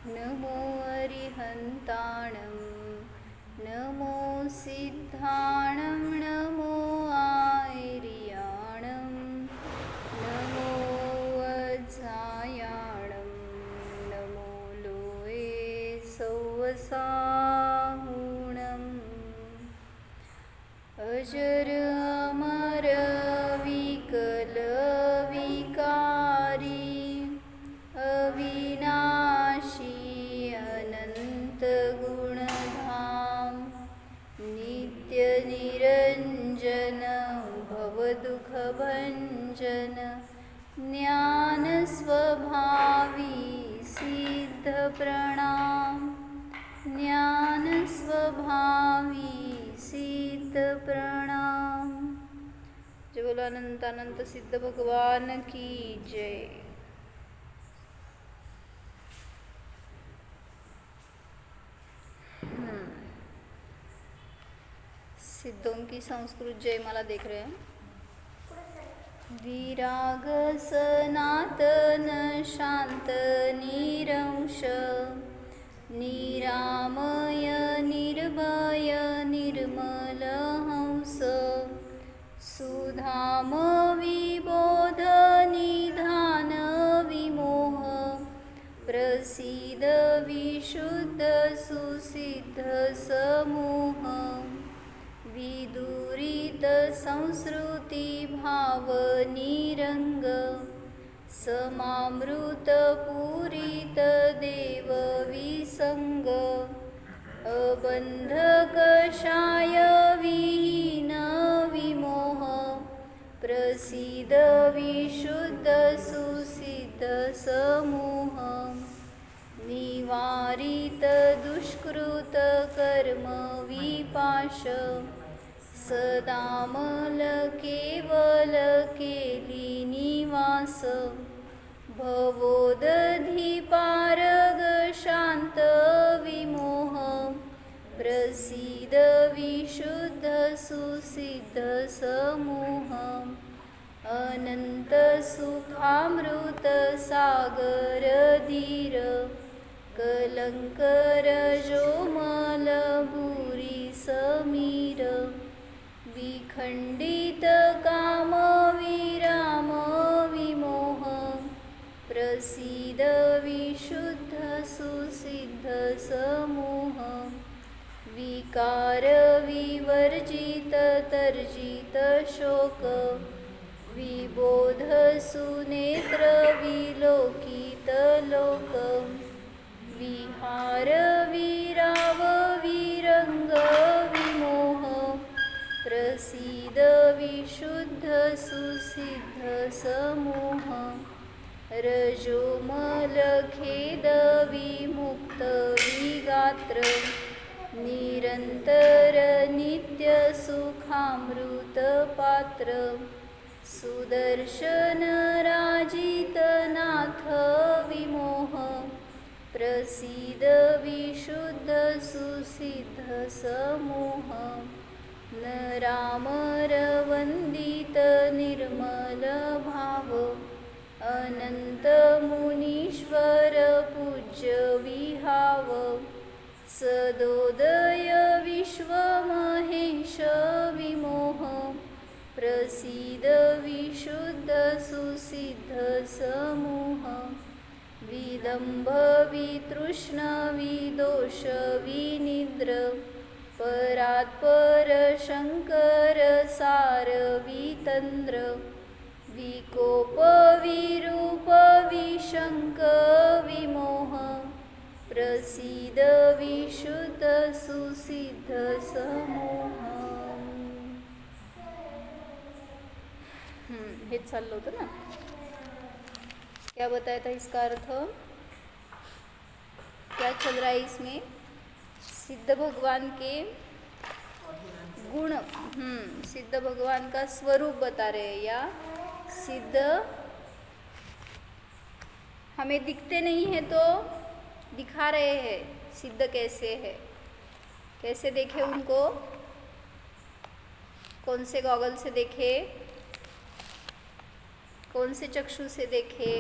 नमो अरिहन्ताणं नमो सिद्धाणं नमो आयर्याणं नमो वज्रायाणं नमो लोये सौवसाहुणम् अजर अमर विकल विकारी अविनाशी अनंत गुणधाम नित्य निरंजन भवदुःखभंजन ज्ञान स्वभावी सिद्ध प्रणाम ज्ञान स्वभावी सिद्ध प्रणाम। जय बोलो अनंत अनंत सिद्ध भगवान की जय। सिद्धों की संस्कृत जयमाला देख रहे हैं। विराग सनातन शांत निरंश निरामय निर्भय निर्मल हंस सुधाम विबोध निधान विमोह प्रसीद विशुद्ध सुसिद्ध समूह विदुरित संस्कृति भाव निरंग समामृत पूरित देव विसंग अबंध कषाय विहीन विमोह प्रसीद विशुद्ध सुसिद्ध समूह निवारित दुष्कृत कर्म विपाश सदामल केवल केली निवास भवोदधिपारग शांत विमोह प्रसीद विशुद्ध सुसिद्ध समूह अनंत सुखामृत सागर धीर कलंकर जोमल भूरी समीर विखंडित काम विराम विमोह प्रसीद विशुद्ध सुसिद्ध समूह विकार विवर्जित तर्जित शोक विबोध सुनेत्र विलोकित लोक विहार विराव विरंग विमोह प्रसीद विशुद्ध सुसिद्ध समूह रजोमल खेद विमुक्त विगात्र निरंतर नित्य सुखामृत पात्र सुदर्शन राजित नाथ विमोह प्रसीद विशुद्ध सुसिद्ध समूह नरामर वंदित निर्मल भाव अनंत मुनीश्वर पूज्य विहाव सदोदय विश्व महेश विमोह प्रसीद विशुद्ध सुसिद्ध समूह विदंभ वितृष्ण विदोष विनिद्र परात्पर शंकर सार वितंद्र विकोप विरूप विशंक विमोह प्रसीद विशुद्ध सुसिद्ध समूह। हेच चाललं होतं ना। क्या बताया था इसका अर्थ? क्या चल रहा है इसमें? सिद्ध भगवान के गुण, सिद्ध भगवान का स्वरूप बता रहे हैं, या सिद्ध हमें दिखते नहीं है तो दिखा रहे हैं सिद्ध कैसे है, कैसे देखे उनको, कौन से गॉगल से देखे, कौन से चक्षु से देखे।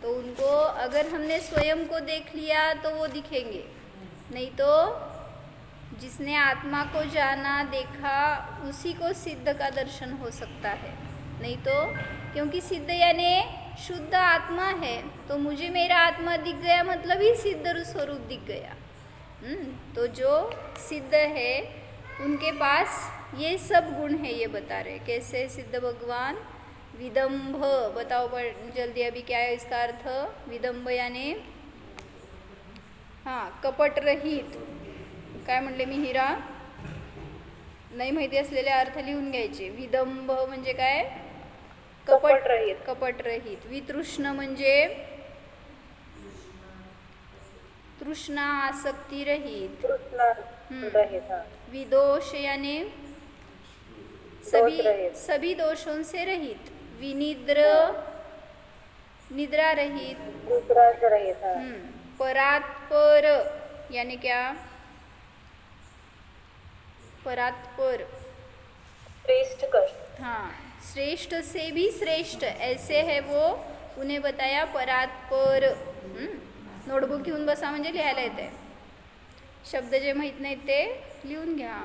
तो उनको अगर हमने स्वयं को देख लिया तो वो दिखेंगे, नहीं तो जिसने आत्मा को जाना देखा उसी को सिद्ध का दर्शन हो सकता है। नहीं तो क्योंकि सिद्ध यानी शुद्ध आत्मा है, तो मुझे मेरा आत्मा दिख गया मतलब ही सिद्ध स्वरूप दिख गया। तो जो सिद्ध है उनके पास ये सब गुण है, ये बता रहे। कैसे सिद्ध भगवान? विदंभ, बताओ पर जल्दी अभी क्या है इसका अर्थ? विदंभ यानी कपट रहित। काय म्हणले मी हिरा? नाही माहिती असलेले अर्थ लिहून घ्यायचे. विदंभ म्हणजे काय? कपट रहित. कपट रहित. वितृष्ण म्हणजे तृष्णा आसक्ती रहित. विदोष यानी सभी दोषों से रहित. विनिद्र निद्रा रहित. परात्पर यानी क्या? परात्पर श्रेष्ठ कर. श्रेष्ठ से भी श्रेष्ठ ऐसे है वो, उन्हें बताया परात्पर. नोटबुक घेऊन बसा म्हणजे लिहायला येते. शब्द जे माहीत नाहीत ते लिहून घ्या.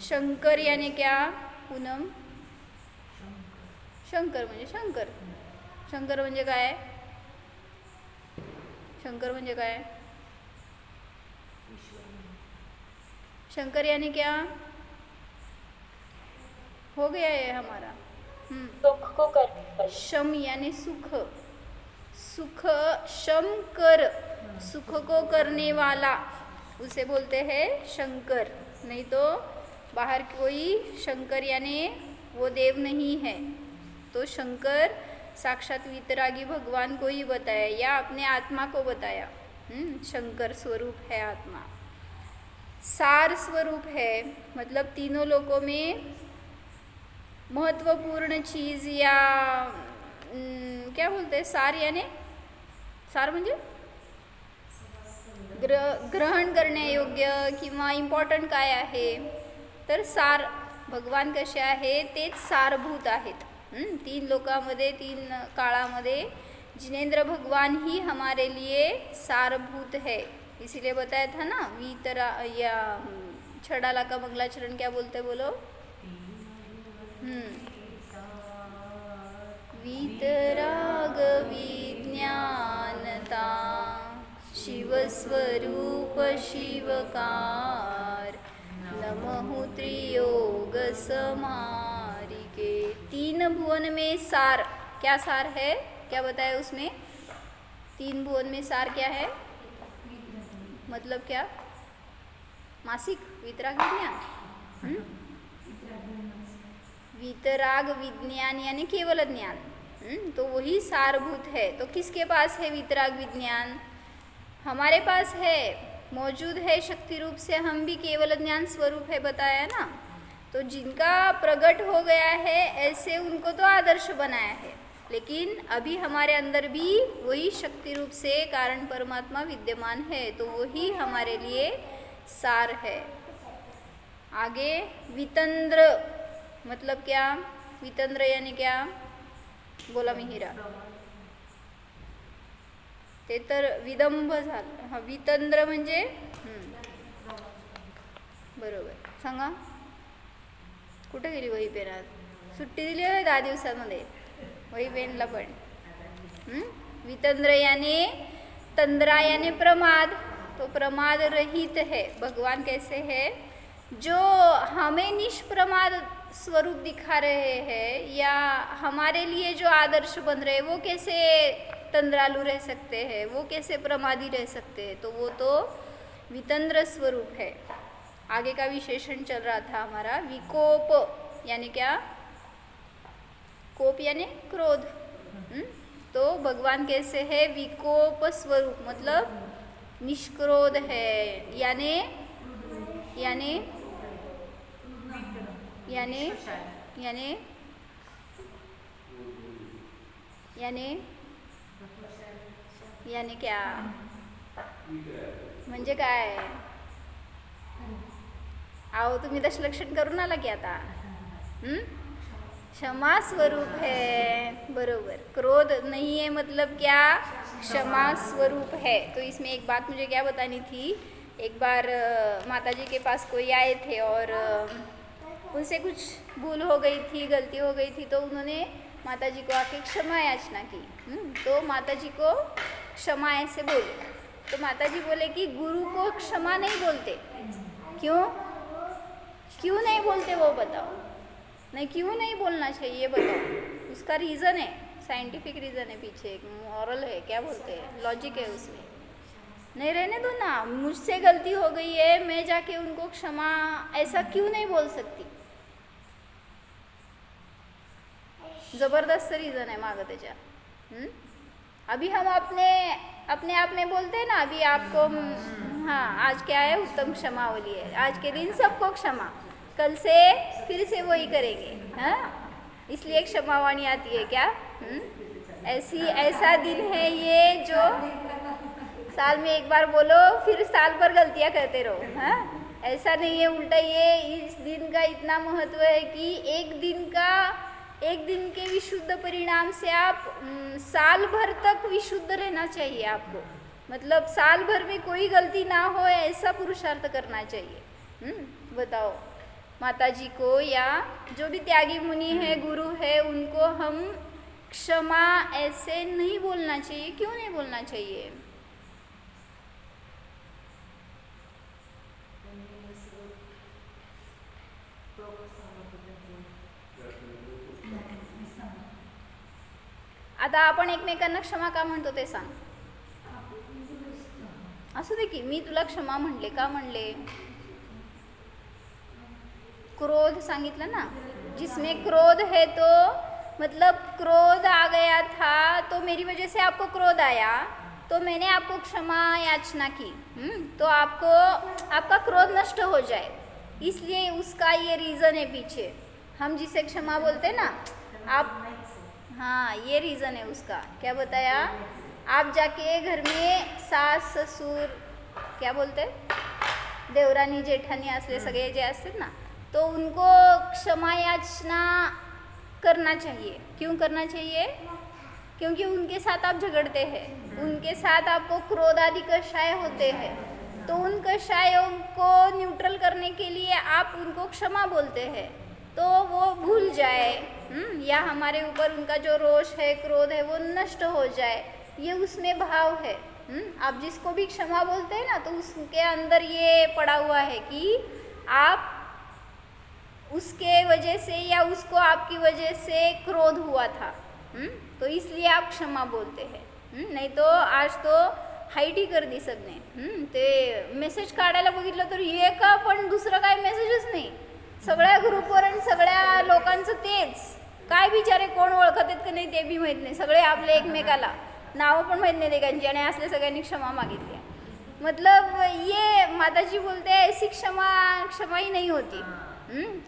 शंकर यानी क्या? पूनम? शंकर म्हणजे शंकर. शंकर म्हणजे काय? शंकर म्हणजे काय? शंकर यानी क्या? हो गया है हमारा. सुख को कर. शम यानी सुख. सुख शम कर, सुख को करने वाला उसे बोलते हैं शंकर. नहीं तो बाहर कोई शंकर यानी वो देव नहीं है. तो शंकर साक्षात वितरागी भगवान को ही बताया या अपने आत्मा को बताया. शंकर स्वरूप है आत्मा. सार स्वरूप है मतलब तीनों लोकों में महत्वपूर्ण चीज या क्या बोलते हैं? सार यानी सार म्हणजे ग्रहण करण्यायोग्य किंवा इम्पॉर्टंट काय आहे? तर सार भगवान कसे आहे? तेच सारभूत आहेत. तीन लोकांमध्ये तीन काळामध्ये जिनेंद्र भगवान ही हमारे लिए सारभूत है. इसीलिए बताया था ना, वीतरा या छड़ाला का मंगलाचरण क्या बोलते बोलो? वीतराग विज्ञानता शिवस्वरूप शिवकार नमः त्रियोग समारिके. तीन भुवन में सार. क्या सार है? क्या बताया उसमें? तीन भुवन में सार क्या है? मतलब क्या? मासिक वितराग विज्ञान. वितराग विज्ञान यानी केवल ज्ञान. तो वही सारभूत है. तो किसके पास है वितराग विज्ञान? हमारे पास है, मौजूद है शक्ति रूप से. हम भी केवल ज्ञान स्वरूप है बताया ना. तो जिनका प्रकट हो गया है ऐसे उनको तो आदर्श बनाया है, लेकिन अभी हमारे अंदर भी वही शक्ति रूप से कारण परमात्मा विद्यमान है. तो वही हमारे लिए सार है. आगे वितंद्र मतलब क्या? वितंद्र यानी क्या? बोला मिहिरा. ते तर विदंभ झालं. वितंद्र म्हणजे बरोबर. सांगा कुठे गेली वही पेन? आज सुट्टी दिली आहे 10 दिवसांमध्ये वही पेनला पण. वितंद्र यानी तंद्रा यानी प्रमाद. तो प्रमाद रहित है. भगवान कैसे है? जो हमें निष्प्रमाद स्वरूप दिखा रहे हैं या हमारे लिए जो आदर्श बन रहे हैं, वो कैसे तंद्रालु रह सकते हैं? वो कैसे प्रमादी रह सकते हैं? तो वो तो वितंद्र स्वरूप है. आगे का विशेषण चल रहा था हमारा विकोप यानी क्या? कोप यानी क्रोध. तो भगवान कैसे है? विकोप स्वरूप मतलब निष्क्रोध है. यानी यानी यानी यानी यानी यानी क्या? म्हणजे काय? आओ तुम्ही दशलक्षण करून आला की आता. क्षमा स्वरूप है, बरोबर। क्रोध नहीं है मतलब क्या? क्षमा स्वरूप है। तो इसमें एक बात मुझे क्या बतानी थी, एक बार माता जी के पास कोई आए थे और उनसे कुछ भूल हो गई थी, गलती हो गई थी, तो उन्होंने माता जी को आके क्षमा याचना की। तो माता जी को क्षमा ऐसे बोले, तो माता जी बोले कि गुरु को क्षमा नहीं बोलते। क्यों? क्यों नहीं बोलते वो बताओ। नहीं, क्यों नहीं बोलना चाहिए बताओ। उसका रीज़न है, साइंटिफिक रीज़न है, पीछे एक मॉरल है, क्या बोलते हैं, लॉजिक है उसमें। नहीं, रहने दो ना, मुझसे गलती हो गई है, मैं जाके उनको क्षमा ऐसा क्यों नहीं बोल सकती। जबरदस्त रीज़न है मागं त्याच्या। अभी हम अपने आप में बोलते हैं ना, अभी आपको हाँ आज क्या है, उत्तम क्षमावली है, आज के दिन सबको क्षमा, कल से फिर से वही करेंगे। हाँ, इसलिए क्षमावाणी आती है क्या? ऐसा दिन है ये जो साल में एक बार बोलो, फिर साल भर गलतियाँ करते रहो। हाँ, ऐसा नहीं है, उल्टा ये इस दिन का इतना महत्व है कि एक दिन के विशुद्ध परिणाम से आप साल भर तक विशुद्ध रहना चाहिए आपको। मतलब साल भर में कोई गलती ना हो, ऐसा पुरुषार्थ करना चाहिए। बताओ, माता जी को या जो भी त्यागी मुनि है, गुरु है, उनको हम क्षमा ऐसे नहीं बोलना चाहिए। क्यों नहीं बोलना चाहिए? आता आपण एकमेकांना क्षमा का म्हणतो ते सांग। असू दे की, मी तुला क्षमा म्हणले का म्हणले? क्रोध सांगितलं ना, जिसमें क्रोध है तो मतलब क्रोध आ गया था, तो मेरी वजह से आपको क्रोध आया, तो मैंने आपको क्षमा याचना की। तो आपका क्रोध नष्ट हो जाए, इसलिए उसका ये रीज़न है पीछे। हम जिसे क्षमा बोलते हैं ना, आप, हाँ ये रीज़न है उसका। क्या बताया? आप जाके घर में सास ससुर क्या बोलते, देवरानी जेठानी असले सगळे जे असतात ना, तो उनको क्षमा याचना करना चाहिए। क्यों करना चाहिए? क्योंकि उनके साथ आप झगड़ते हैं, उनके साथ आपको क्रोध आदि कषाय होते हैं, तो उन कषायों को न्यूट्रल करने के लिए आप उनको क्षमा बोलते हैं, तो वो भूल जाए, या हमारे ऊपर उनका जो रोष है, क्रोध है, वो नष्ट हो जाए। ये उसमें भाव है। आप जिसको भी क्षमा बोलते हैं ना, तो उसके अंदर ये पड़ा हुआ है कि आप उसके वजह से या उसको आपकी वजह से क्रोध हुआ था, तो इसलिए आप क्षमा बोलते हैं। नहीं तो आज तो हाईट ही कर दी सबने। ते मेसेज काढायला बघितलं तर एक पण दुसरं काय मेसेजच नाही, सगळ्या ग्रुपवर आणि सगळ्या लोकांचं तेच, काय बिचारे कोण ओळखत आहेत की नाही ते बी माहीत नाही, सगळे आपले एकमेकाला नावं पण माहीत नाही एकांची, आणि असले सगळ्यांनी क्षमा मागितली। मतलब ये माताजी बोलते हैं ऐसी क्षमा ही नहीं होती।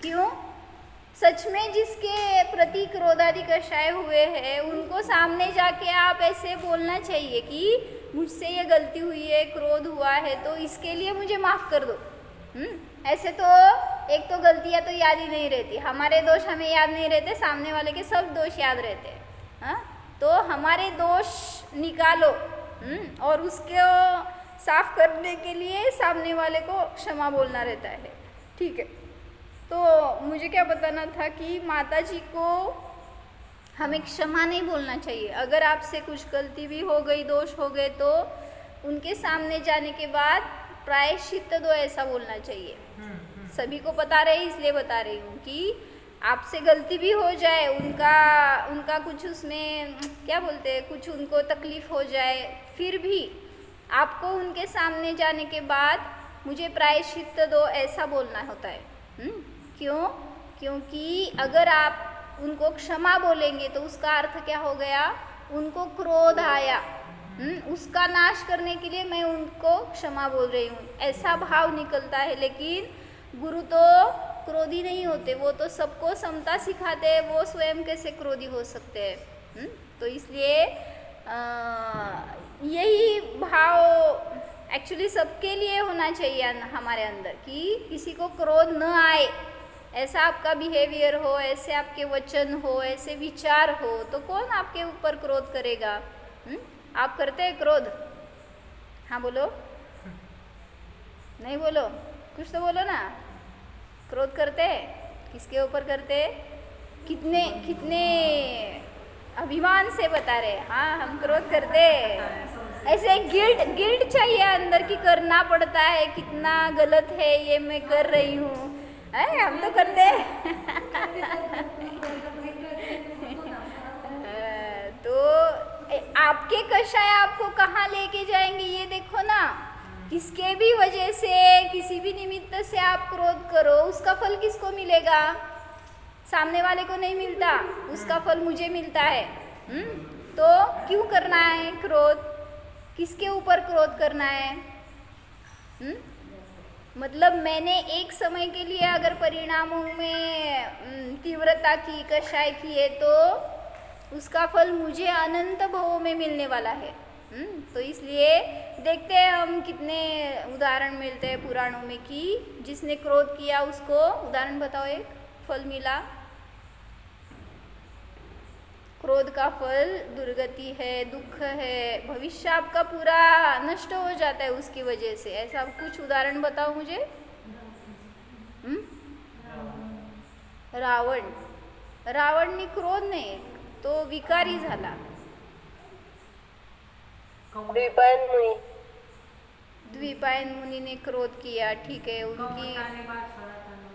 क्यों? सच में जिसके प्रति क्रोधादि कषाय हुए हैं, उनको सामने जाके आप ऐसे बोलना चाहिए कि मुझसे ये गलती हुई है, क्रोध हुआ है, तो इसके लिए मुझे माफ़ कर दो। ऐसे तो एक तो गलतियाँ तो याद ही नहीं रहती, हमारे दोष हमें याद नहीं रहते, सामने वाले के सब दोष याद रहते हैं। हाँ, तो हमारे दोष निकालो, और उसको साफ करने के लिए सामने वाले को क्षमा बोलना रहता है। ठीक है, तो मुझे क्या बताना था कि माता जी को हमें क्षमा नहीं बोलना चाहिए। अगर आपसे कुछ गलती भी हो गई, दोष हो गए, तो उनके सामने जाने के बाद प्रायश्चित दो, ऐसा बोलना चाहिए। सभी को पता रहे इसलिए बता रही हूँ कि आपसे गलती भी हो जाए, उनका कुछ उसमें क्या बोलते हैं, कुछ उनको तकलीफ़ हो जाए, फिर भी आपको उनके सामने जाने के बाद मुझे प्रायश्चित दो, ऐसा बोलना होता है। क्यों? क्योंकि अगर आप उनको क्षमा बोलेंगे तो उसका अर्थ क्या हो गया, उनको क्रोध आया, उसका नाश करने के लिए मैं उनको क्षमा बोल रही हूँ, ऐसा भाव निकलता है। लेकिन गुरु तो क्रोधी नहीं होते, वो तो सबको समता सिखाते हैं, वो स्वयं कैसे क्रोधी हो सकते हैं। तो इसलिए यही भाव एक्चुअली सबके लिए होना चाहिए हमारे अंदर, कि किसी को क्रोध न आए, ऐसा आपका बिहेवियर हो, ऐसे आपके वचन हो, ऐसे विचार हो, तो कौन आपके ऊपर क्रोध करेगा? आप करते हैं क्रोध? हाँ बोलो, नहीं बोलो, कुछ तो बोलो ना। क्रोध करते हैं? किसके ऊपर करते हैं? कितने कितने अभिमान से बता रहे हैं, हाँ हम क्रोध करते हैं। ऐसे गिल्ट गिल्ट चाहिए अंदर की, करना पड़ता है, कितना गलत है ये मैं कर रही हूँ, हम तो करते हैं। तो आपके कषाय आपको कहाँ लेके जाएंगे ये देखो ना। किसके भी वजह से, किसी भी निमित्त से आप क्रोध करो, उसका फल किसको मिलेगा? सामने वाले को नहीं मिलता, उसका फल मुझे मिलता है। तो क्यों करना है क्रोध? किसके ऊपर क्रोध करना है? मतलब मैंने एक समय के लिए अगर परिणामों में तीव्रता की, कषाय की है, तो उसका फल मुझे अनंत भवों में मिलने वाला है। तो इसलिए देखते हैं हम कितने उदाहरण मिलते हैं पुराणों में कि जिसने क्रोध किया उसको, उदाहरण बताओ एक फल मिला। क्रोध का फल दुर्गति है, दुख है, भविष्य आपका पूरा नष्ट हो जाता है उसकी वजह से। ऐसा कुछ उदाहरण बताओ मुझे। रावणने क्रोध नाही तो विकारी झाला। द्विपायन मुनि ने क्रोध किया, ठीक है। उनकी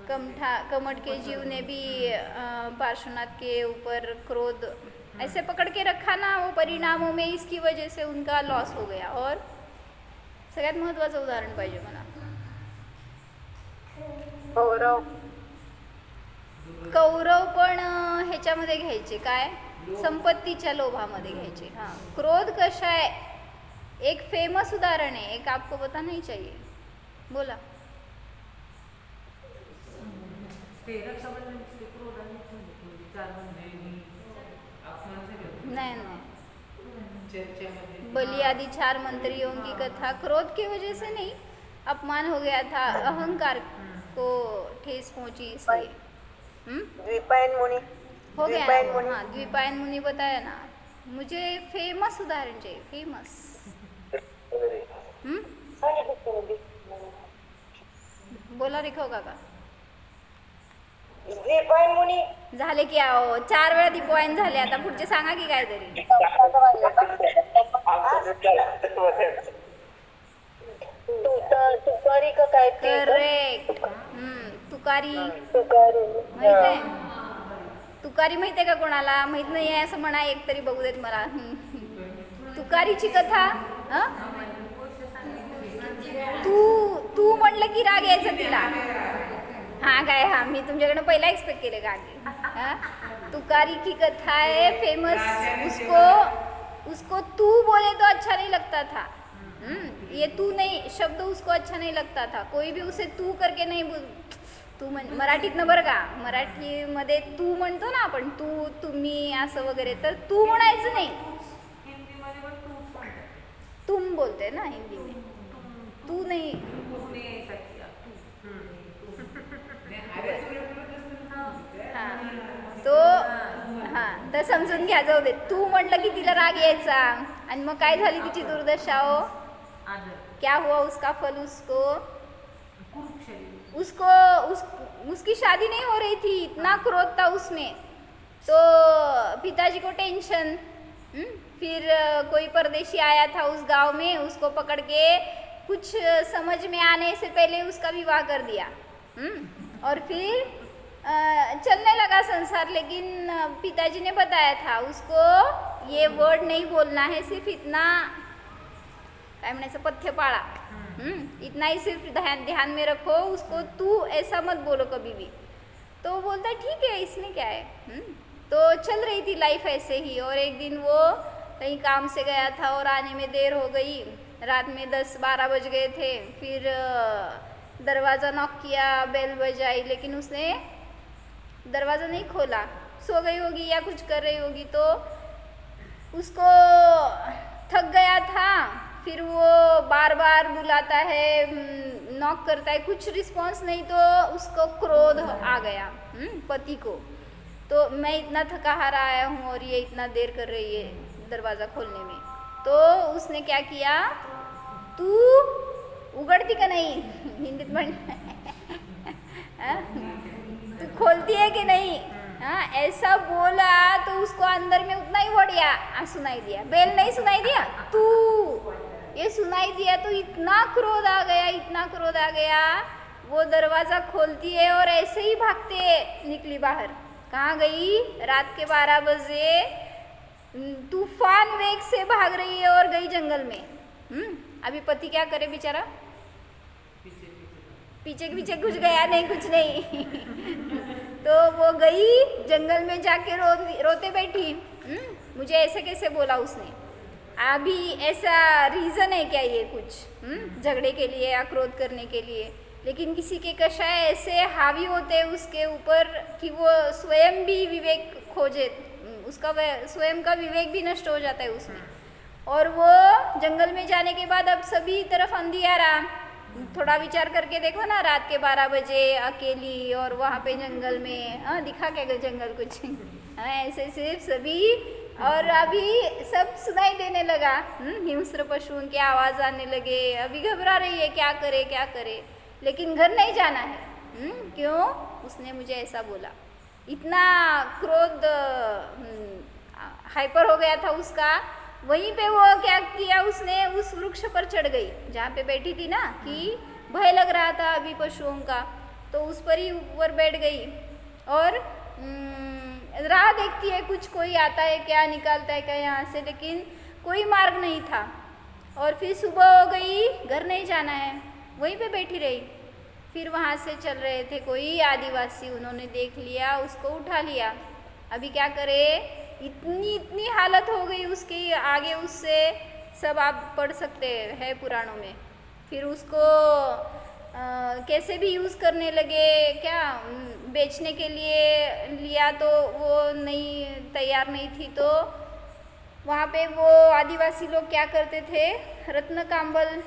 कमठ के जीव ने भी पार्श्वनाथ के ऊपर क्रोध ऐसे पकड़ के रखा ना, वो परिणामों में इसकी वजह से उनका लॉस हो गया। और सगळ्यात महत्त्वाचं उदाहरण पाहिजे मला। कौरव पण ह्याच्यामध्ये घ्यायचे काय, संपत्तीच्या लोभामध्ये घ्यायचे। हाँ, क्रोध कशा है, एक फेमस उदाहरण है, एक आपको बताना ही चाहिए। बोला। नहीं नहीं, बलि आदि 4 मंत्रियों की कथा क्रोध की वजह से नहीं, अपमान हो गया था, अहंकार को ठेस पहुंची इसलिए। द्विपायन मुनि हो गया। हाँ, द्विपायन मुनि बताया ना। मुझे फेमस उदाहरण चाहिए, फेमस। बोला रेखव काका। द्विपायन मुनी झाले की अहो 4 वेळा दीपवायन झाले, आता पुढचे सांगा की काहीतरी। तुकारी का काय ते? करेक्ट। तुकारी माहित आहे? तुकारी माहित आहे का कोणाला? माहित नाही आहे असं म्हणा एक तरी, बघू देत मला। तुकारीची कथा। तू म्हणलं की राग यायचा तिला। हाँ काय, हाँ मी तुमच्याकडनं पहिला एक्सपेक्ट केले का आगे। तुकारी की कथा है फेमस। उसको तू बोले तो अच्छा नहीं लगता था। ये तू नहीं शब्द उसको अच्छा नहीं लगता था। कोई भी उसे तू करके नहीं बोल, तू मराठीतनं बरं का, मराठीमध्ये तू म्हणतो ना आपण, तू, तुम्ही असं वगैरे, तर तू म्हणायचं नाही, तुम बोलते ना हिंदी में, तू नहीं। हाँ, तो हाँ, तर समजून घ्या, जाऊ दे। तू म्हटलं की तिला राग यायचा, आणि मग काय झाली तिची दुर्दशा हो? क्या हुआ उसका फल? उसकी शादी नहीं हो रही थी, इतना क्रोध था उसमें। तो पिताजी को टेंशन। फिर कोई परदेशी आया था उस गांव में, उसको पकड़ के कुछ समझ में आने से पहले उसका विवाह कर दिया। और फिर चलने लगा संसार। लेकिन पिताजी ने बताया था उसको ये वर्ड नहीं बोलना है, सिर्फ इतना, काय म्हणायचं, पथ्य पाळा। इतना ही सिर्फ ध्यान में रखो, उसको तू ऐसा मत बोलो कभी भी। तो वो बोलता है ठीक है, इसमें क्या है। तो चल रही थी लाइफ ऐसे ही। और एक दिन वो कहीं काम से गया था और आने में देर हो गई, रात में 10-12 बज गए थे। फिर दरवाज़ा नॉक किया, बेल बजाई, लेकिन उसने दरवाज़ा नहीं खोला। सो गई होगी या कुछ कर रही होगी, तो उसको थक गया था। फिर वो बार बार बुलाता है, नॉक करता है, कुछ रिस्पॉन्स नहीं, तो उसको क्रोध आ गया पति को। तो मैं इतना थका हारा आया हूँ और ये इतना देर कर रही है दरवाज़ा खोलने में। तो उसने क्या किया, तू उगड़ती का नहीं, हिंदी में तू खोलती है कि नहीं, हाँ ऐसा बोला तो उसको अंदर में उतना ही बढ़िया सुनाई दिया, बेल नहीं सुनाई दिया, तू ये सुनाई दिया। तो इतना क्रोध आ गया, इतना क्रोध आ गया, वो दरवाज़ा खोलती है और ऐसे ही भागते निकली बाहर। कहाँ गई, रात के 12 बजे तूफान वेग से भाग रही है और गई जंगल में। अभी पति क्या करे बेचारा, पीछे के पीछे कुछ गया नहीं, कुछ नहीं तो वो गई जंगल में जाके रोते बैठी। मुझे ऐसे कैसे बोला उसने, अभी ऐसा रीज़न है क्या ये कुछ झगड़े के लिए या क्रोध करने के लिए। लेकिन किसी के कषाय ऐसे हावी होते हैं उसके ऊपर कि वो स्वयं भी विवेक खोजे, उसका स्वयं का विवेक भी नष्ट हो जाता है उसमें। और वो जंगल में जाने के बाद अब सभी तरफ अंधियारा, थोड़ा विचार करके देखो ना, रात के 12 बजे अकेली और वहाँ पे जंगल में, दिखा क्या जंगल कुछ ऐसे सिर्फ सभी, और अभी सब सुनाई देने लगा, हिंस्र पशुओं की आवाज़ आने लगे। अभी घबरा रही है, क्या करे क्या करे, लेकिन घर नहीं जाना है। क्यों, उसने मुझे ऐसा बोला। इतना क्रोध हाइपर हो गया था उसका। वहीं पे वो क्या किया, उसने उस वृक्ष पर चढ़ गई जहाँ पे बैठी थी ना, कि भय लग रहा था अभी पशुओं का, तो उस पर ही ऊपर बैठ गई और राह देखती है, कुछ कोई आता है क्या, निकालता है क्या यहाँ से, लेकिन कोई मार्ग नहीं था। और फिर सुबह हो गई, घर नहीं जाना है, वहीं पे बैठी रही। फिर वहाँ से चल रहे थे कोई आदिवासी, उन्होंने देख लिया, उसको उठा लिया। अभी क्या करे, इतनी हालत हो गई उसकी, आगे उससे सब आप पढ़ सकते हैं पुराणों में। फिर उसको कैसे भी यूज़ करने लगे, क्या बेचने के लिए लिया तो वो नहीं, तैयार नहीं थी। तो वहाँ पे वो आदिवासी लोग क्या करते थे, रत्न कांबल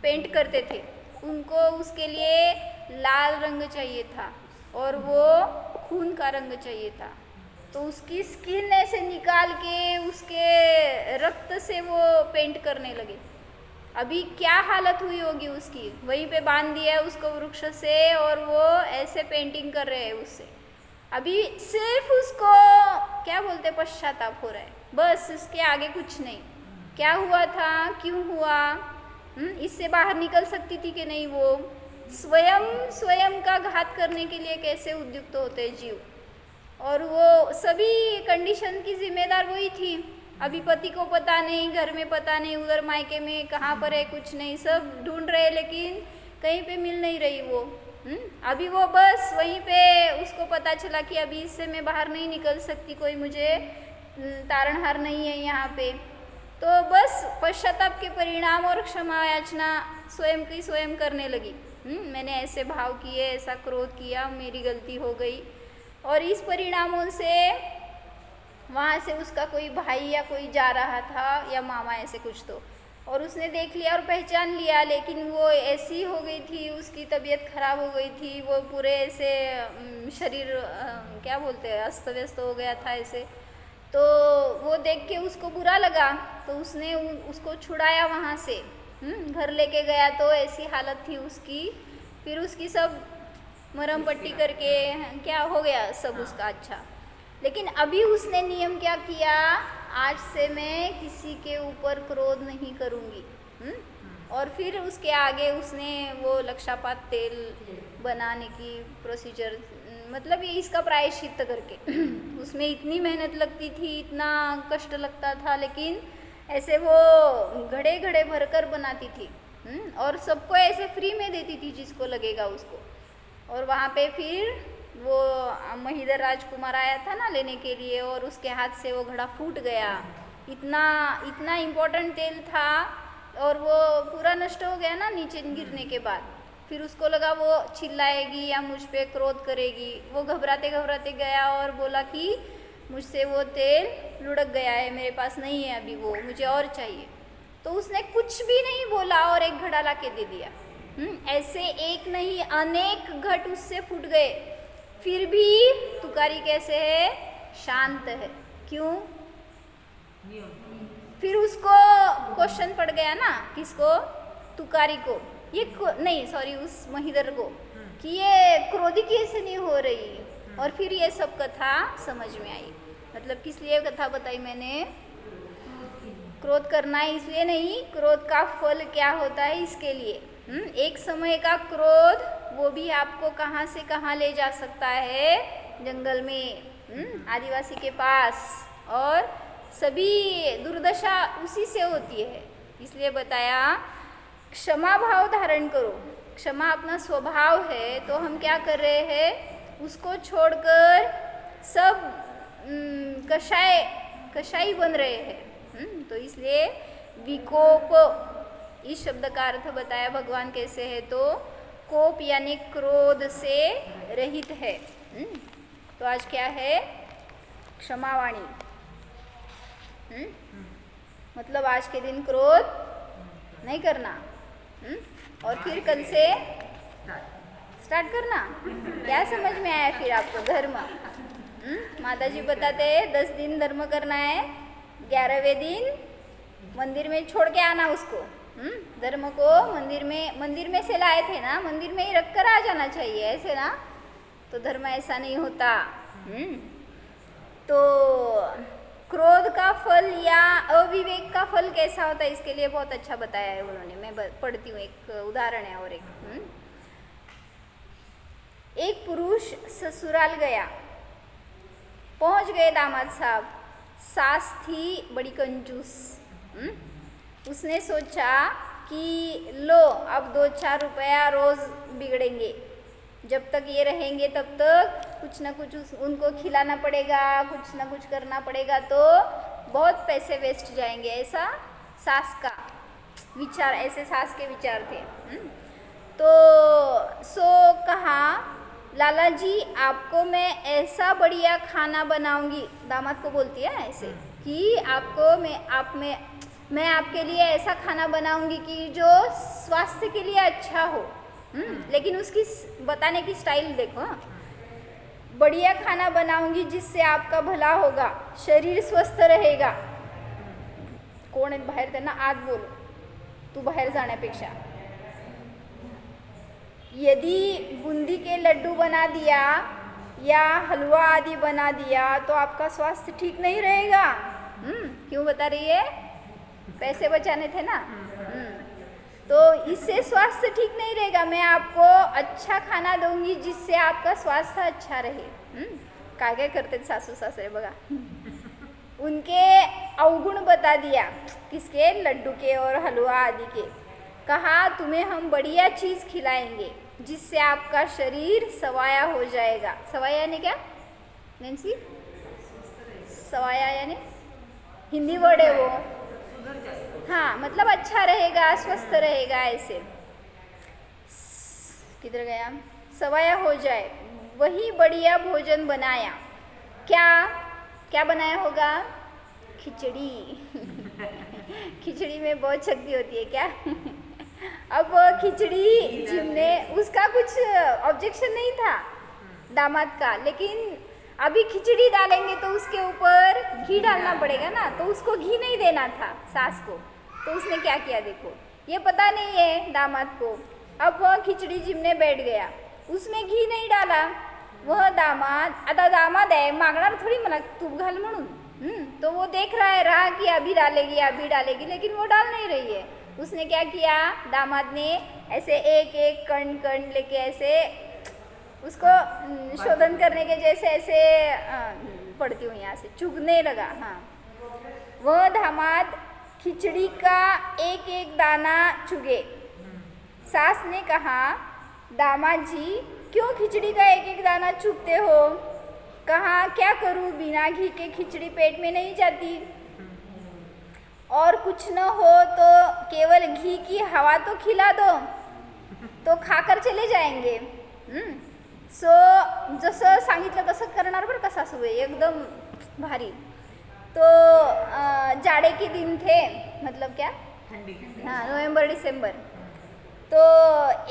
पेंट करते थे। उनको उसके लिए लाल रंग चाहिए था और वो खून का रंग चाहिए था। तो उसकी स्किन ऐसे निकाल के उसके रक्त से वो पेंट करने लगे। अभी क्या हालत हुई होगी उसकी, वहीं पे बांध दिया उसको वृक्ष से और वो ऐसे पेंटिंग कर रहे हैं उससे। अभी सिर्फ उसको क्या बोलते, पश्चाताप हो रहा है, बस इसके आगे कुछ नहीं। क्या हुआ था, क्यों हुआ, इससे बाहर निकल सकती थी कि नहीं। वो स्वयं का घात करने के लिए कैसे उद्युक्त होते हैं जीव, और वो सभी कंडीशन की जिम्मेदार वही थी। अभी पति को पता नहीं, घर में पता नहीं, उधर मायके में कहाँ पर है कुछ नहीं, सब ढूंढ रहे लेकिन कहीं पे मिल नहीं रही वो। अभी वो बस वहीं पे उसको पता चला कि अभी इससे मैं बाहर नहीं निकल सकती, कोई मुझे तारणहार नहीं है यहाँ पे। तो बस पश्चाताप के परिणाम और क्षमा याचना स्वयं की स्वयं करने लगी। मैंने ऐसे भाव किए, ऐसा क्रोध किया, मेरी गलती हो गई। और इस परिणामों से वहाँ से उसका कोई भाई या कोई जा रहा था या मामा ऐसे कुछ, तो और उसने देख लिया और पहचान लिया, लेकिन वो ऐसी हो गई थी, उसकी तबीयत खराब हो गई थी, वो पूरे ऐसे शरीर क्या बोलते हैं, अस्त व्यस्त हो गया था ऐसे। तो वो देख के उसको बुरा लगा, तो उसने उसको छुड़ाया वहाँ से, घर लेके गया। तो ऐसी हालत थी उसकी, फिर उसकी सब मरहम पट्टी करके क्या हो गया सब उसका अच्छा। लेकिन अभी उसने नियम क्या किया, आज से मैं किसी के ऊपर क्रोध नहीं करूँगी। और फिर उसके आगे उसने वो लक्षापात तेल बनाने की प्रोसीजर, मतलब ये इसका प्रायश्चित्त करके उसमें इतनी मेहनत लगती थी, इतना कष्ट लगता था, लेकिन ऐसे वो घड़े घड़े भरकर बनाती थी और सबको ऐसे फ्री में देती थी जिसको लगेगा उसको। और वहाँ पे फिर वो महीधर राजकुमार आया था ना लेने के लिए, और उसके हाथ से वो घड़ा फूट गया। इतना इम्पोर्टेंट तेल था और वो पूरा नष्ट हो गया ना नीचे गिरने के बाद। फिर उसको लगा वो चिल्लाएगी या मुझ पे क्रोध करेगी। वो घबराते घबराते गया और बोला कि मुझसे वो तेल लुढ़क गया है, मेरे पास नहीं है अभी वो, मुझे और चाहिए। तो उसने कुछ भी नहीं बोला और एक घड़ा ला के दे दिया। ऐसे एक नहीं अनेक घट उससे फूट गए, फिर भी तुकारी कैसे है? शांत है। क्यों? फिर उसको क्वेश्चन पड़ गया ना, किसको? तुकारी को। नहीं सॉरी, उस महिदर को, कि ये क्रोधी कैसे नहीं हो रही। और फिर ये सब कथा समझ में आई। मतलब किस लिए कथा बताई मैंने? क्रोध करना है इसलिए नहीं, क्रोध का फल क्या होता है इसके लिए। एक समय का क्रोध वो भी आपको कहाँ से कहाँ ले जा सकता है? जंगल में, आदिवासी के पास, और सभी दुर्दशा उसी से होती है। इसलिए बताया क्षमा भाव धारण करो। क्षमा अपना स्वभाव है, तो हम क्या कर रहे हैं? उसको छोड़कर सब कषाई बन रहे हैं। तो इसलिए विकोप, इस शब्द का अर्थ बताया भगवान कैसे है, तो कोप यानी क्रोध से रहित है। तो आज क्या है? क्षमावाणी। मतलब आज के दिन क्रोध नहीं करना। और फिर कल से स्टार्ट करना। क्या समझ में आया फिर आपको? धर्म। माता जी बताते हैं 10 दिन धर्म करना है, 11वें दिन मंदिर में छोड़ के आना उसको। धर्म को मंदिर में से लाए थे ना, मंदिर में ही रख कर आ जाना चाहिए, ऐसे ना। तो धर्म ऐसा नहीं होता। तो क्रोध का फल या अविवेक का फल कैसा होता है, इसके लिए बहुत अच्छा बताया है उन्होंने। मैं पढ़ती हूँ, एक उदाहरण है और एक पुरुष ससुराल गया, पहुंच गए दामाद साहब। सास थी बड़ी कंजूस। उसने सोचा कि लो अब 2-4 रुपया रोज बिगड़ेंगे, जब तक ये रहेंगे तब तक कुछ ना कुछ उनको खिलाना पड़ेगा, कुछ ना कुछ करना पड़ेगा, तो बहुत पैसे वेस्ट जाएंगे। ऐसा सास का विचार, ऐसे सास के विचार थे। तो कहा, लाला जी आपको मैं ऐसा बढ़िया खाना बनाऊंगी। दामाद को बोलती है ऐसे कि मैं आपके लिए ऐसा खाना बनाऊंगी कि जो स्वास्थ्य के लिए अच्छा हो। लेकिन उसकी बताने की स्टाइल देखो। बढ़िया खाना बनाऊंगी जिससे आपका भला होगा, शरीर स्वस्थ रहेगा। कोण आहेत बाहेर, त्यांना आत बोलो, तू बाहेर जाण्यापेक्षा। यदि बूंदी के लड्डू बना दिया या हलवा आदि बना दिया तो आपका स्वास्थ्य ठीक नहीं रहेगा। क्यों बता रही है? पैसे बचाने थे ना। तो इससे स्वास्थ्य ठीक नहीं रहेगा। मैं आपको अच्छा खाना दूंगी जिससे आपका स्वास्थ्य अच्छा रहे। काय करते सासू सासरे बघा। उनके अवगुण बता दिया, किसके? लड्डू के और हलवा आदि के। कहा तुम्हें हम बढ़िया चीज़ खिलाएंगे जिससे आपका शरीर सवाया हो जाएगा। सवाया यानी क्या नैन्सी? सवाया यानी हिंदी वर्ड है वो। हाँ, मतलब अच्छा रहेगा, स्वस्थ रहेगा, ऐसे। किधर गया? सवाया हो जाए, वही बढ़िया भोजन बनाया। क्या बनाया होगा? खिचड़ी। खिचड़ी में बहुत शक्ति होती है क्या? अब खिचड़ी जिमने, उसका कुछ ऑब्जेक्शन नहीं था दामाद का, लेकिन अभी खिचड़ी डालेंगे तो उसके ऊपर घी डालना पड़ेगा ना, तो उसको घी नहीं देना था सास को। तो उसने क्या किया देखो, ये पता नहीं है दामाद को। अब वह खिचड़ी जिमने बैठ गया, उसमें घी नहीं डाला। वह दामाद, आता दामाद आहे, मागणार थोड़ी मला तूप घाल म्हणून। तो वो देख रहा कि अभी डालेगी, लेकिन वो डाल नहीं रही है। उसने क्या किया, दामाद ने ऐसे एक एक कण लेके ऐसे उसको शोधन करने के जैसे ऐसे पढ़ती हूँ यहाँ से, चुगने लगा। हाँ, वह दामाद खिचड़ी का एक एक दाना चुगे। सास ने कहा, दामाद जी क्यों खिचड़ी का एक एक दाना चुगते हो? कहा, क्या करूँ, बिना घी के खिचड़ी पेट में नहीं जाती, और कुछ न हो तो केवल घी की हवा तो खिला दो, तो खाकर चले जाएंगे। जसं सांगितलं तसं करणार बरं का सासूबाई, एकदम भारी। तो जाड़े के दिन थे, मतलब क्या, हाँ नवंबर डिसेंबर। तो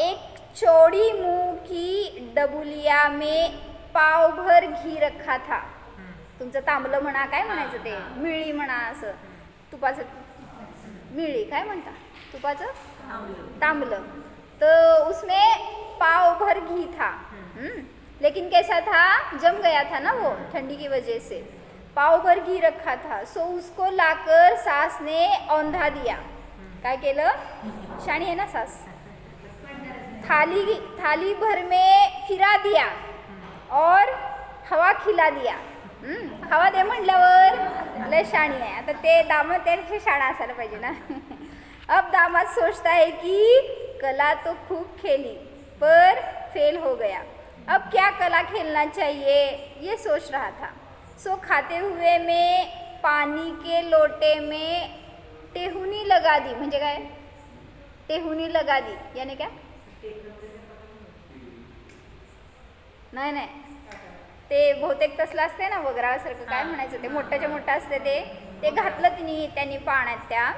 एक चौड़ी मुंह की डबुलिया में पाव भर घी रखा था. तुमचं तांबलं म्हणा, काय म्हणायचं ते, मिळी म्हणा, असं तुपाचं मिळी काय म्हणता, तुपाचं तांबलं. तो उसमें पाव भर घी था. लेकिन कैसा था, जम गया था ना वो ठंडी की वजह से. पाव भर घी रखा था. सो उसको लाकर सास ने औंधा दिया. काय केलं, शाणी आहे ना सास. थाली भर में फिरा दिया और हवा खिला दिया. हवा दे म्हटल्यावर लय शाणी आहे. आता ते दामाद त्यापेक्षा शाणा असायला पाहिजे ना. अब दामाद सोचता है कि कला तो खूब खेली पर फेल हो गया. अब क्या कला खेलना चाहिए ये सोच रहा था. सो खाते हुए में पानी के लोटे में टेहुनी लगा दी. म्हणजे काय, टेहुनी लगा दी यानी काय, नाही नाही ते बहुतेक तसलं असते ना वगरासारखं, काय म्हणायचं ते, मोठ्याच्या मोठं असते ते घातलं त्यांनी पाण्यात. त्या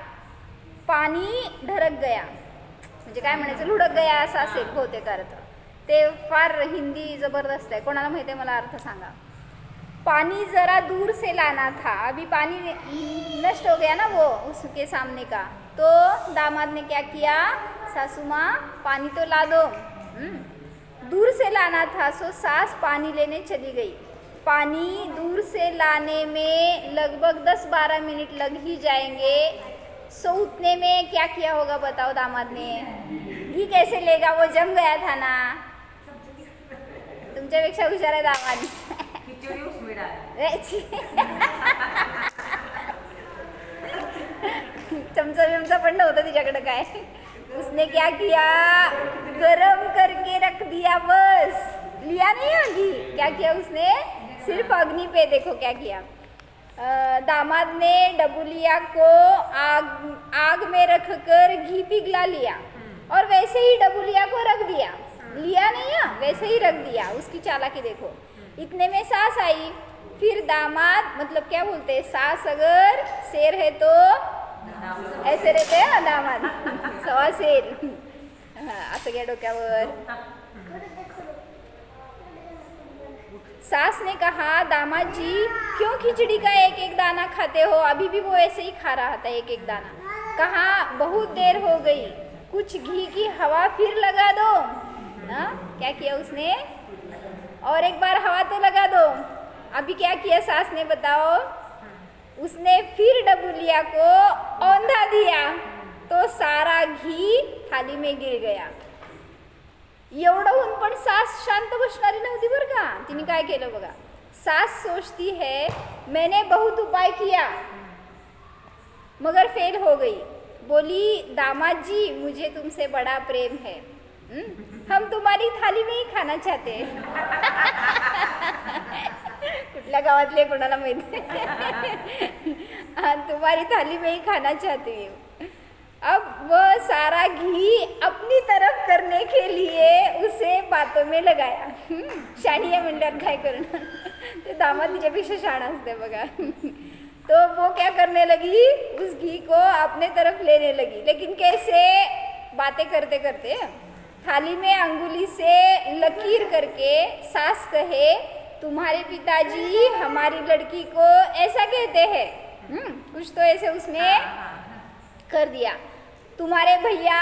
पाणी ढरक गया म्हणजे काय म्हणायचं, लुढक गया असं असेल बहुतेक अर्थ. ते फार हिंदी जबरदस्त आहे. कोणाला माहिती आहे मला अर्थ सांगा. पानी जरा दूर से लाना था. अभी पानी नष्ट हो गया ना वो उसके सामने का. तो दामाद ने क्या किया, सासू माँ पानी तो ला दो. दूर से लाना था. सो सास पानी लेने चली गई. पानी दूर से लाने में लगभग 10-12 मिनट लग ही जाएंगे. सो उतने में क्या किया होगा बताओ दामाद ने. घी कैसे लेगा, वो जम गया था ना. तुमच्यापेक्षा हुशार आहे दामाद. चमचा बिमचा पण नव्हतं तिच्याकडे काय. उसने क्या किया, गरम करके रख दिया. बस लिया नहीं होगी. क्या किया उसने, सिर्फ अग्नि पे देखो क्या किया. दामाद ने डबुलिया को आग में रखकर घी पिघला लिया और वैसे ही डबुलिया को रख दिया. लिया नहीं है, वैसे ही रख दिया. उसकी चालाकी देखो. इतने में सास आई. फिर दामाद, मतलब क्या बोलते हैं, सास अगर शेर है तो ऐसे रहते हैं ना दामाद, सवा शेर. असं घ्या डोक्यावर. सास ने कहा, दामाद जी क्यों खिचड़ी का एक एक दाना खाते हो. अभी भी वो ऐसे ही खा रहा था एक एक दाना. कहा बहुत देर हो गई, कुछ घी की हवा फिर लगा दो. क्या किया उसने, और एक बार हवा तो लगा दो. अभी क्या किया सास ने बताओ. उसने फिर डबुलिया को औंधा दिया तो सारा घी थाली में गिर गया. एवढं होऊन पण सास शांत बसणारी नव्हती बरं का. तिने काय केलं बघा. सास सोचती है मैंने बहुत उपाय किया मगर फेल हो गई. बोली दामाद जी मुझे तुमसे बड़ा प्रेम है. हम तुम्हारी थाली में ही खाना चाहते हैं. कुठल्या गावातले कोणाला माहिती. तुम्हारी थाली में ही खाना चाहती हूँ. अब वह सारा घी अपनी तरफ करने के लिए उसे बातों में लगाया. शाणी आहे म्हणल्यावर काय करणार. ते दामाद तिच्यापेक्षा शाणा असते बघा. तो वो क्या करने लगी, उस घी को अपने तरफ लेने लगी. लेकिन कैसे, बातें करते करते थाली में अंगुली से लकीर करके सास कहे तुम्हारे पिताजी हमारी लड़की को ऐसा कहते हैं. कुछ तो ऐसे उसने कर दिया. तुम्हारे भैया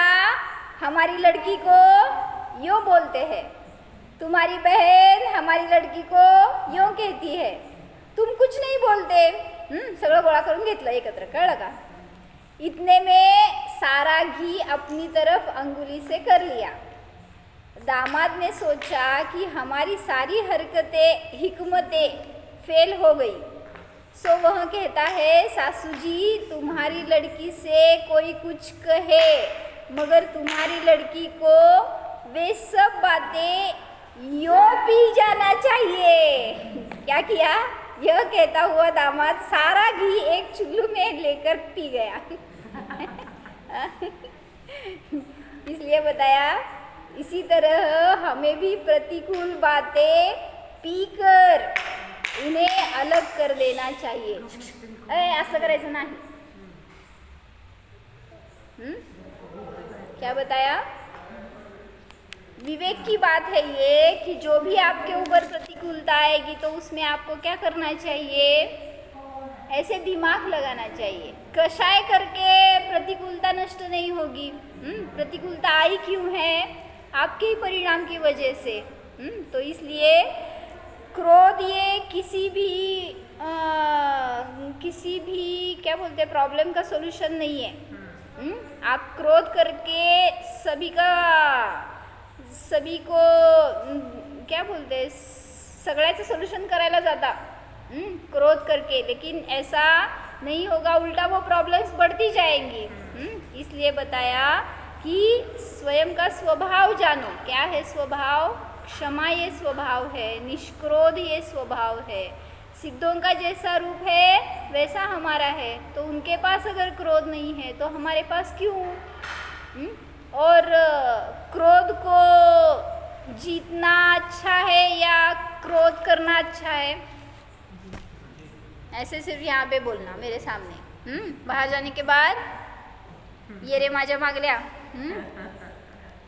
हमारी लड़की को यूँ बोलते हैं. तुम्हारी बहन हमारी लड़की को यूँ कहती है. तुम कुछ नहीं बोलते. सगळं गोळा करून घेतलं एकत्र, कळलं का. इतने में सारा घी अपनी तरफ अंगुली से कर लिया. दामाद ने सोचा कि हमारी सारी हरकतें हिकमतें फेल हो गई. सो वह कहता है सासू जी तुम्हारी लड़की से कोई कुछ कहे मगर तुम्हारी लड़की को वे सब बातें यूं पी जाना चाहिए. क्या किया, यह कहता हुआ दामाद सारा घी एक चुल्लू में लेकर पी गया. इसलिए बताया इसी तरह हमें भी प्रतिकूल बातें पीकर उन्हें अलग कर देना चाहिए. असं करायचं नाही. क्या बताया? विवेक की बात है ये कि जो भी आपके ऊपर प्रतिकूलता आएगी तो उसमें आपको क्या करना चाहिए? ऐसे दिमाग लगाना चाहिए। कषाय करके प्रतिकूलता नष्ट नहीं होगी। प्रतिकूलता आई क्यों है? आपके ही परिणाम की वजह से। तो इसलिए क्रोध ये किसी भी क्या बोलते हैं प्रॉब्लम का सॉल्यूशन नहीं है। आप क्रोध करके सभी को क्या बोलते हैं सगळ्याचं सोल्यूशन करायला जाता क्रोध करके, लेकिन ऐसा नहीं होगा, उल्टा वो प्रॉब्लम्स बढ़ती जाएंगी। इसलिए बताया कि स्वयं का स्वभाव जानो। क्या है स्वभाव? क्षमा ये स्वभाव है, निष्क्रोध ये स्वभाव है। सिद्धों का जैसा रूप है वैसा हमारा है, तो उनके पास अगर क्रोध नहीं है तो हमारे पास क्यों? और क्रोध को जीतना अच्छा है या क्रोध करना अच्छा है? ऐसे सिर्फ यहाँ पे बोलना मेरे सामने। बाहर जाने के बाद ये रे माझ्या मागल्या।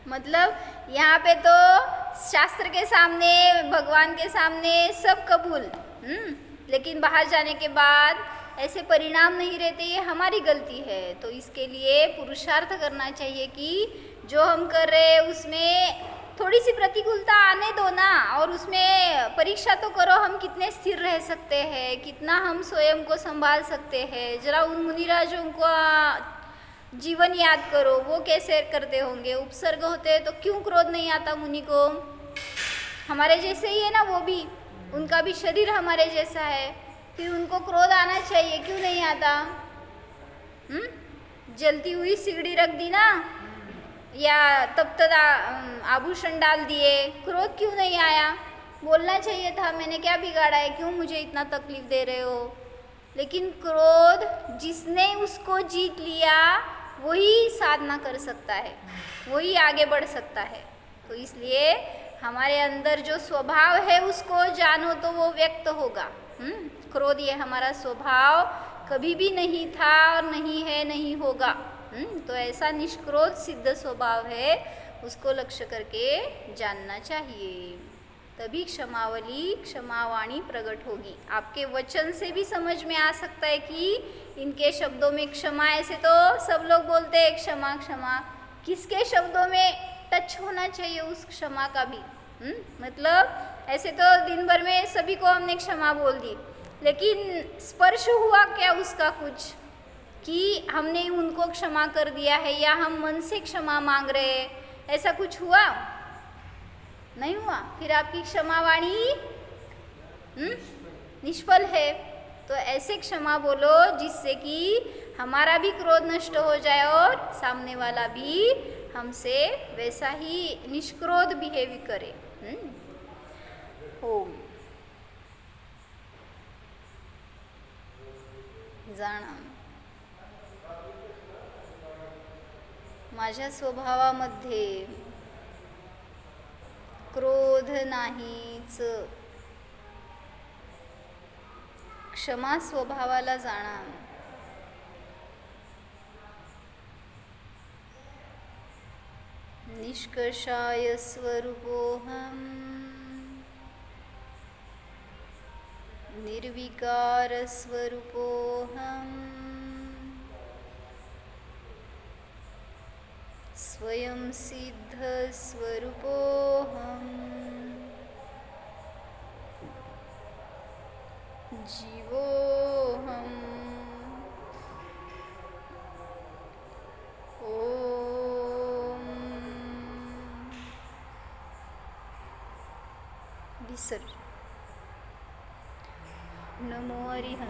मतलब यहाँ पे तो शास्त्र के सामने, भगवान के सामने सब कबूल, लेकिन बाहर जाने के बाद ऐसे परिणाम नहीं रहते, ये हमारी गलती है। तो इसके लिए पुरुषार्थ करना चाहिए कि जो हम कर रहे हैं उसमें थोड़ी सी प्रतिकूलता आने दो ना, और उसमें परीक्षा तो करो हम कितने स्थिर रह सकते हैं, कितना हम स्वयं को संभाल सकते हैं। जरा उन मुनिराजों को जीवन याद करो, वो कैसे करते होंगे। उपसर्ग होते हैं तो क्यों क्रोध नहीं आता मुनि को? हमारे जैसे ही है ना वो भी, उनका भी शरीर हमारे जैसा है, फिर उनको क्रोध आना चाहिए, क्यों नहीं आता? जलती हुई सिगड़ी रख दी ना, या तब आभूषण डाल दिए, क्रोध क्यों नहीं आया? बोलना चाहिए था मैंने क्या बिगाड़ा है, क्यों मुझे इतना तकलीफ दे रहे हो। लेकिन क्रोध जिसने उसको जीत लिया वही साधना कर सकता है, वही आगे बढ़ सकता है। तो इसलिए हमारे अंदर जो स्वभाव है उसको जानो तो वो व्यक्त होगा। क्रोध ये हमारा स्वभाव कभी भी नहीं था और नहीं है, नहीं होगा। तो ऐसा निष्क्रोध सिद्ध स्वभाव है, उसको लक्ष्य करके जानना चाहिए, तभी क्षमावाणी प्रकट होगी। आपके वचन से भी समझ में आ सकता है कि इनके शब्दों में क्षमा, ऐसे तो सब लोग बोलते हैं क्षमा क्षमा, किसके शब्दों में टच होना चाहिए उस क्षमा का भी। मतलब ऐसे तो दिन भर में सभी को हमने क्षमा बोल दी, लेकिन स्पर्श हुआ क्या उसका कुछ, कि हमने उनको क्षमा कर दिया है या हम मन से क्षमा मांग रहे हैं, ऐसा कुछ हुआ? नहीं हुआ। फिर आपकी क्षमावाणी निष्फल है। तो ऐसे क्षमा बोलो जिससे कि हमारा भी क्रोध नष्ट हो जाए और सामने वाला भी हमसे वैसा ही निष्क्रोध बिहेव करे। ओम जाणा माझ्या स्वभावामध्ये क्रोध नाहीच, क्षमा स्वभावाला जाणा। निष्कर्षाय स्वरूपोऽहम्, निर्विकार स्वरूपोऽहम्, स्वयं सिद्ध स्वरूपोऽहम्, जीवोऽहम्। ओम विसर्जन। नमो हरि।